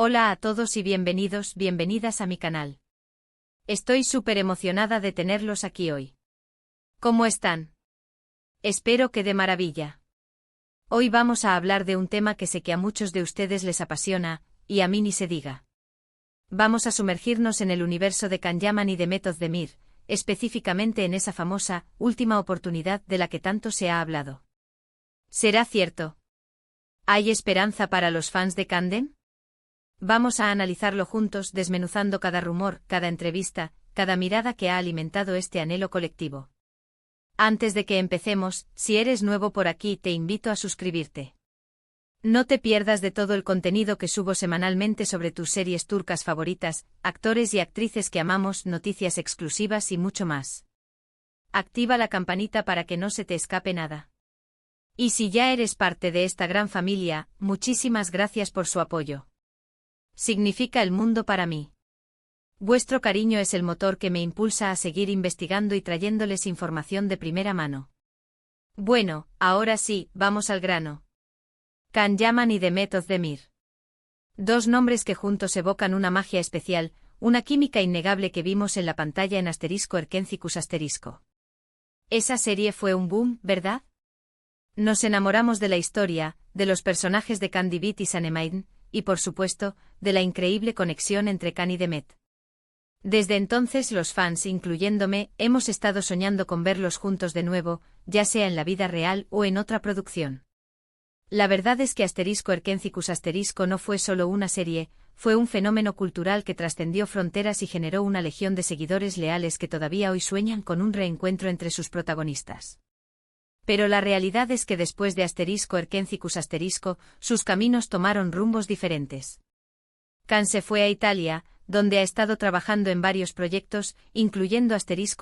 Hola a todos y bienvenidas a mi canal. Estoy súper emocionada de tenerlos aquí hoy. ¿Cómo están? Espero que de maravilla. Hoy vamos a hablar de un tema que sé que a muchos de ustedes les apasiona, y a mí ni se diga. Vamos a sumergirnos en el universo de Can Yaman y de Method Demir, específicamente en esa famosa última oportunidad de la que tanto se ha hablado. ¿Será cierto? ¿Hay esperanza para los fans de Candem? Vamos a analizarlo juntos, desmenuzando cada rumor, cada entrevista, cada mirada que ha alimentado este anhelo colectivo. Antes de que empecemos, si eres nuevo por aquí, te invito a suscribirte. No te pierdas de todo el contenido que subo semanalmente sobre tus series turcas favoritas, actores y actrices que amamos, noticias exclusivas y mucho más. Activa la campanita para que no se te escape nada. Y si ya eres parte de esta gran familia, muchísimas gracias por su apoyo. Significa el mundo para mí. Vuestro cariño es el motor que me impulsa a seguir investigando y trayéndoles información de primera mano. Bueno, ahora sí, vamos al grano. Can Yaman y The Method Demir. Dos nombres que juntos evocan una magia especial, una química innegable que vimos en la pantalla en *Erkencicus*. Esa serie fue un boom, ¿verdad? Nos enamoramos de la historia, de los personajes de Can Divit y Sanemaiden, y por supuesto, de la increíble conexión entre Can y Demet. Desde entonces los fans, incluyéndome, hemos estado soñando con verlos juntos de nuevo, ya sea en la vida real o en otra producción. La verdad es que *Erkencicus* no fue solo una serie, fue un fenómeno cultural que trascendió fronteras y generó una legión de seguidores leales que todavía hoy sueñan con un reencuentro entre sus protagonistas. Pero la realidad es que después de *Erkencicus*, sus caminos tomaron rumbos diferentes. Can se fue a Italia, donde ha estado trabajando en varios proyectos, incluyendo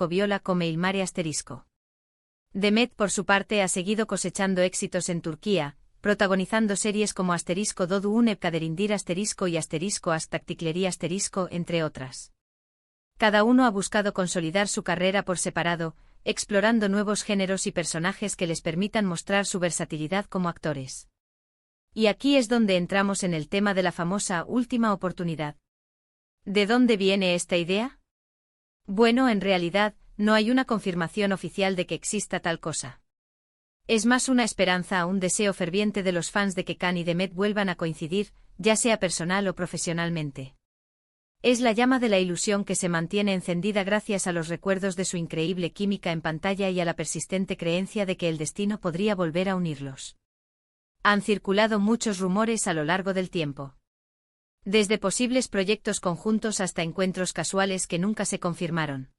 *Viola come il mare *. Demet, por su parte, ha seguido cosechando éxitos en Turquía, protagonizando series como *Dodu une kaderindir y *Astaktikleri entre otras. Cada uno ha buscado consolidar su carrera por separado, explorando nuevos géneros y personajes que les permitan mostrar su versatilidad como actores. Y aquí es donde entramos en el tema de la famosa última oportunidad. ¿De dónde viene esta idea? Bueno, en realidad, no hay una confirmación oficial de que exista tal cosa. Es más una esperanza, un deseo ferviente de los fans de que Can y Demet vuelvan a coincidir, ya sea personal o profesionalmente. Es la llama de la ilusión que se mantiene encendida gracias a los recuerdos de su increíble química en pantalla y a la persistente creencia de que el destino podría volver a unirlos. Han circulado muchos rumores a lo largo del tiempo. Desde posibles proyectos conjuntos hasta encuentros casuales que nunca se confirmaron.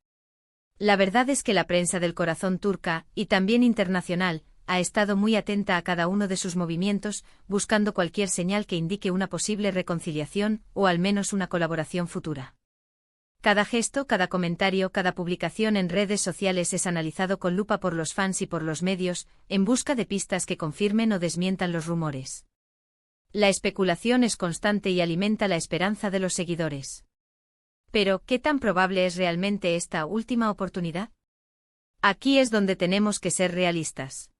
La verdad es que la prensa del corazón turca, y también internacional, ha estado muy atenta a cada uno de sus movimientos, buscando cualquier señal que indique una posible reconciliación, o al menos una colaboración futura. Cada gesto, cada comentario, cada publicación en redes sociales es analizado con lupa por los fans y por los medios, en busca de pistas que confirmen o desmientan los rumores. La especulación es constante y alimenta la esperanza de los seguidores. Pero, ¿qué tan probable es realmente esta última oportunidad? Aquí es donde tenemos que ser realistas.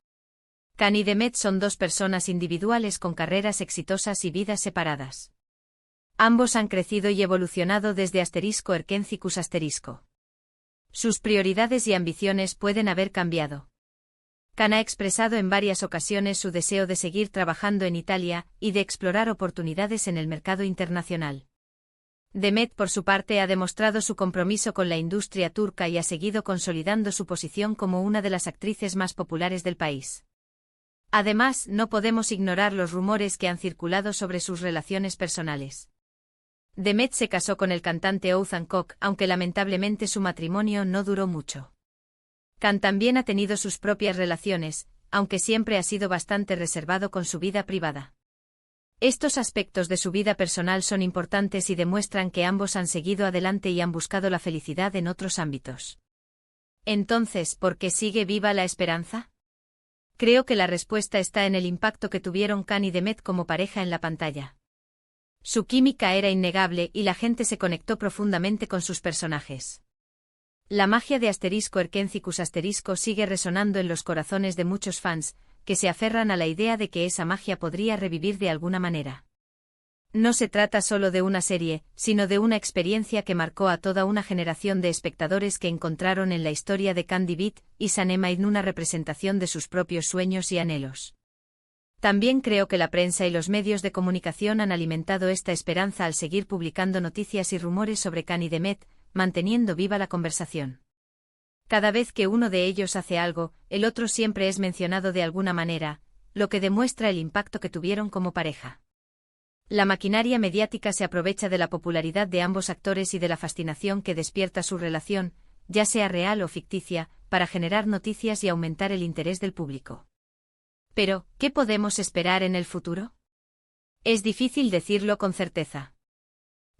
Can y Demet son dos personas individuales con carreras exitosas y vidas separadas. Ambos han crecido y evolucionado desde *Erkencicus*. Sus prioridades y ambiciones pueden haber cambiado. Can ha expresado en varias ocasiones su deseo de seguir trabajando en Italia y de explorar oportunidades en el mercado internacional. Demet, por su parte, ha demostrado su compromiso con la industria turca y ha seguido consolidando su posición como una de las actrices más populares del país. Además, no podemos ignorar los rumores que han circulado sobre sus relaciones personales. Demet se casó con el cantante Oğuzhan Koç, aunque lamentablemente su matrimonio no duró mucho. Can también ha tenido sus propias relaciones, aunque siempre ha sido bastante reservado con su vida privada. Estos aspectos de su vida personal son importantes y demuestran que ambos han seguido adelante y han buscado la felicidad en otros ámbitos. Entonces, ¿por qué sigue viva la esperanza? Creo que la respuesta está en el impacto que tuvieron Can y Demet como pareja en la pantalla. Su química era innegable y la gente se conectó profundamente con sus personajes. La magia de *Erkencicus* sigue resonando en los corazones de muchos fans, que se aferran a la idea de que esa magia podría revivir de alguna manera. No se trata solo de una serie, sino de una experiencia que marcó a toda una generación de espectadores que encontraron en la historia de Candy Beat y Sanemide una representación de sus propios sueños y anhelos. También creo que la prensa y los medios de comunicación han alimentado esta esperanza al seguir publicando noticias y rumores sobre Kani Demet, manteniendo viva la conversación. Cada vez que uno de ellos hace algo, el otro siempre es mencionado de alguna manera, lo que demuestra el impacto que tuvieron como pareja. La maquinaria mediática se aprovecha de la popularidad de ambos actores y de la fascinación que despierta su relación, ya sea real o ficticia, para generar noticias y aumentar el interés del público. Pero, ¿qué podemos esperar en el futuro? Es difícil decirlo con certeza.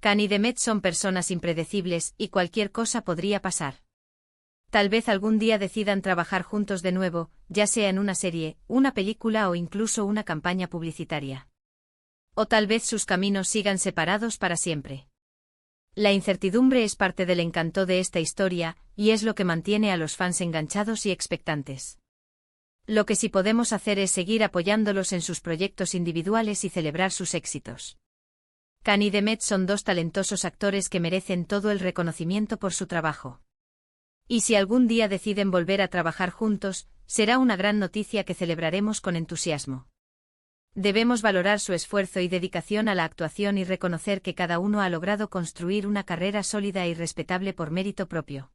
Kani y Demet son personas impredecibles y cualquier cosa podría pasar. Tal vez algún día decidan trabajar juntos de nuevo, ya sea en una serie, una película o incluso una campaña publicitaria. O tal vez sus caminos sigan separados para siempre. La incertidumbre es parte del encanto de esta historia, y es lo que mantiene a los fans enganchados y expectantes. Lo que sí podemos hacer es seguir apoyándolos en sus proyectos individuales y celebrar sus éxitos. Kani y Demet son dos talentosos actores que merecen todo el reconocimiento por su trabajo. Y si algún día deciden volver a trabajar juntos, será una gran noticia que celebraremos con entusiasmo. Debemos valorar su esfuerzo y dedicación a la actuación y reconocer que cada uno ha logrado construir una carrera sólida y respetable por mérito propio.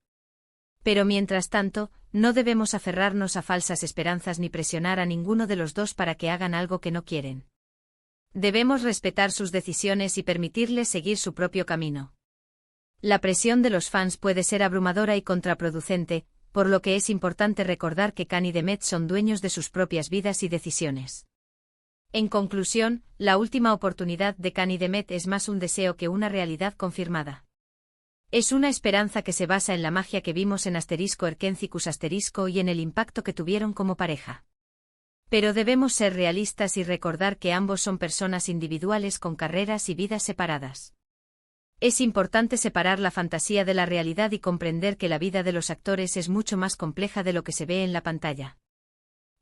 Pero mientras tanto, no debemos aferrarnos a falsas esperanzas ni presionar a ninguno de los dos para que hagan algo que no quieren. Debemos respetar sus decisiones y permitirles seguir su propio camino. La presión de los fans puede ser abrumadora y contraproducente, por lo que es importante recordar que Kani y Demet son dueños de sus propias vidas y decisiones. En conclusión, la última oportunidad de Kani y Demet es más un deseo que una realidad confirmada. Es una esperanza que se basa en la magia que vimos en *Erkencicus* y en el impacto que tuvieron como pareja. Pero debemos ser realistas y recordar que ambos son personas individuales con carreras y vidas separadas. Es importante separar la fantasía de la realidad y comprender que la vida de los actores es mucho más compleja de lo que se ve en la pantalla.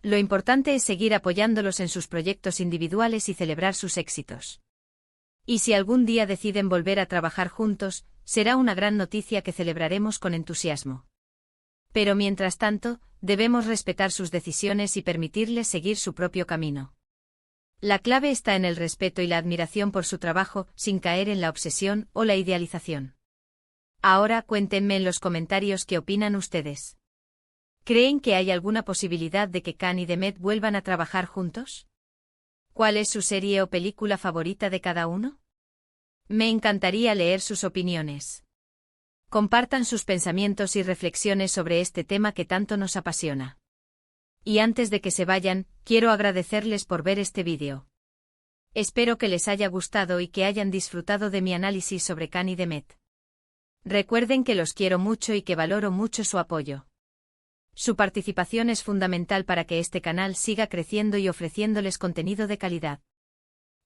Lo importante es seguir apoyándolos en sus proyectos individuales y celebrar sus éxitos. Y si algún día deciden volver a trabajar juntos, será una gran noticia que celebraremos con entusiasmo. Pero mientras tanto, debemos respetar sus decisiones y permitirles seguir su propio camino. La clave está en el respeto y la admiración por su trabajo, sin caer en la obsesión o la idealización. Ahora cuéntenme en los comentarios qué opinan ustedes. ¿Creen que hay alguna posibilidad de que Kani y Demet vuelvan a trabajar juntos? ¿Cuál es su serie o película favorita de cada uno? Me encantaría leer sus opiniones. Compartan sus pensamientos y reflexiones sobre este tema que tanto nos apasiona. Y antes de que se vayan, quiero agradecerles por ver este vídeo. Espero que les haya gustado y que hayan disfrutado de mi análisis sobre Kani y Demet. Recuerden que los quiero mucho y que valoro mucho su apoyo. Su participación es fundamental para que este canal siga creciendo y ofreciéndoles contenido de calidad.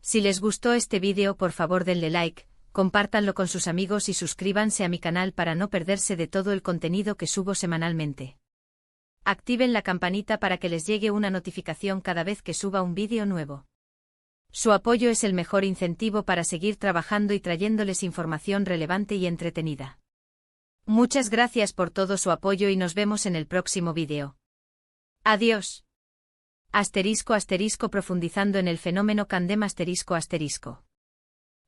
Si les gustó este vídeo, por favor denle like, compártanlo con sus amigos y suscríbanse a mi canal para no perderse de todo el contenido que subo semanalmente. Activen la campanita para que les llegue una notificación cada vez que suba un vídeo nuevo. Su apoyo es el mejor incentivo para seguir trabajando y trayéndoles información relevante y entretenida. Muchas gracias por todo su apoyo y nos vemos en el próximo vídeo. Adiós. Profundizando en el fenómeno Candem *.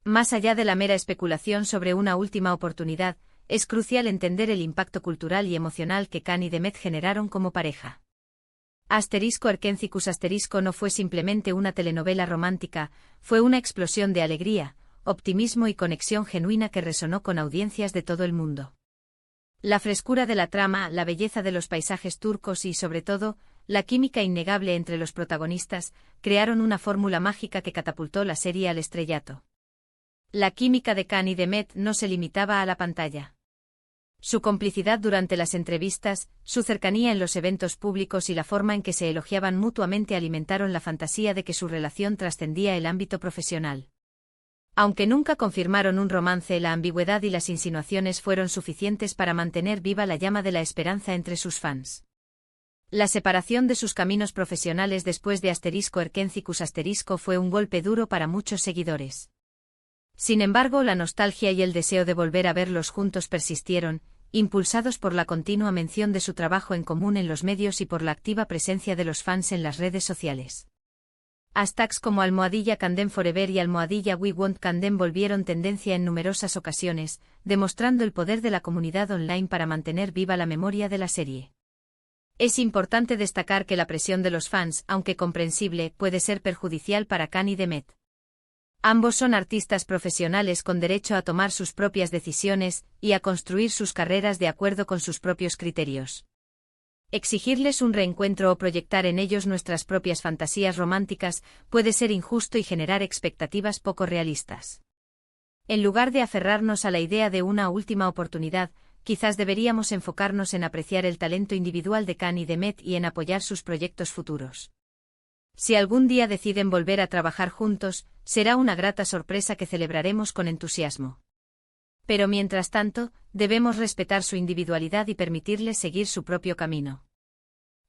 Más allá de la mera especulación sobre una última oportunidad, es crucial entender el impacto cultural y emocional que Kani y Demet generaron como pareja. *Erkencicus* no fue simplemente una telenovela romántica, fue una explosión de alegría, optimismo y conexión genuina que resonó con audiencias de todo el mundo. La frescura de la trama, la belleza de los paisajes turcos y, sobre todo, la química innegable entre los protagonistas, crearon una fórmula mágica que catapultó la serie al estrellato. La química de Kani y Demet no se limitaba a la pantalla. Su complicidad durante las entrevistas, su cercanía en los eventos públicos y la forma en que se elogiaban mutuamente alimentaron la fantasía de que su relación trascendía el ámbito profesional. Aunque nunca confirmaron un romance, la ambigüedad y las insinuaciones fueron suficientes para mantener viva la llama de la esperanza entre sus fans. La separación de sus caminos profesionales después de *Erkencicus* fue un golpe duro para muchos seguidores. Sin embargo, la nostalgia y el deseo de volver a verlos juntos persistieron, impulsados por la continua mención de su trabajo en común en los medios y por la activa presencia de los fans en las redes sociales. Hashtags como #Candem Forever y #We Want Candem volvieron tendencia en numerosas ocasiones, demostrando el poder de la comunidad online para mantener viva la memoria de la serie. Es importante destacar que la presión de los fans, aunque comprensible, puede ser perjudicial para Khan y Demet. Ambos son artistas profesionales con derecho a tomar sus propias decisiones y a construir sus carreras de acuerdo con sus propios criterios. Exigirles un reencuentro o proyectar en ellos nuestras propias fantasías románticas puede ser injusto y generar expectativas poco realistas. En lugar de aferrarnos a la idea de una última oportunidad, quizás deberíamos enfocarnos en apreciar el talento individual de Khan y Demet y en apoyar sus proyectos futuros. Si algún día deciden volver a trabajar juntos, será una grata sorpresa que celebraremos con entusiasmo. Pero mientras tanto, debemos respetar su individualidad y permitirles seguir su propio camino.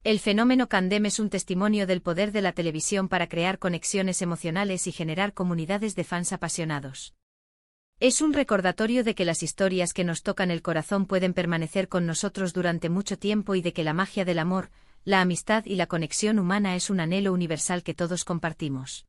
El fenómeno Candem es un testimonio del poder de la televisión para crear conexiones emocionales y generar comunidades de fans apasionados. Es un recordatorio de que las historias que nos tocan el corazón pueden permanecer con nosotros durante mucho tiempo y de que la magia del amor, la amistad y la conexión humana es un anhelo universal que todos compartimos.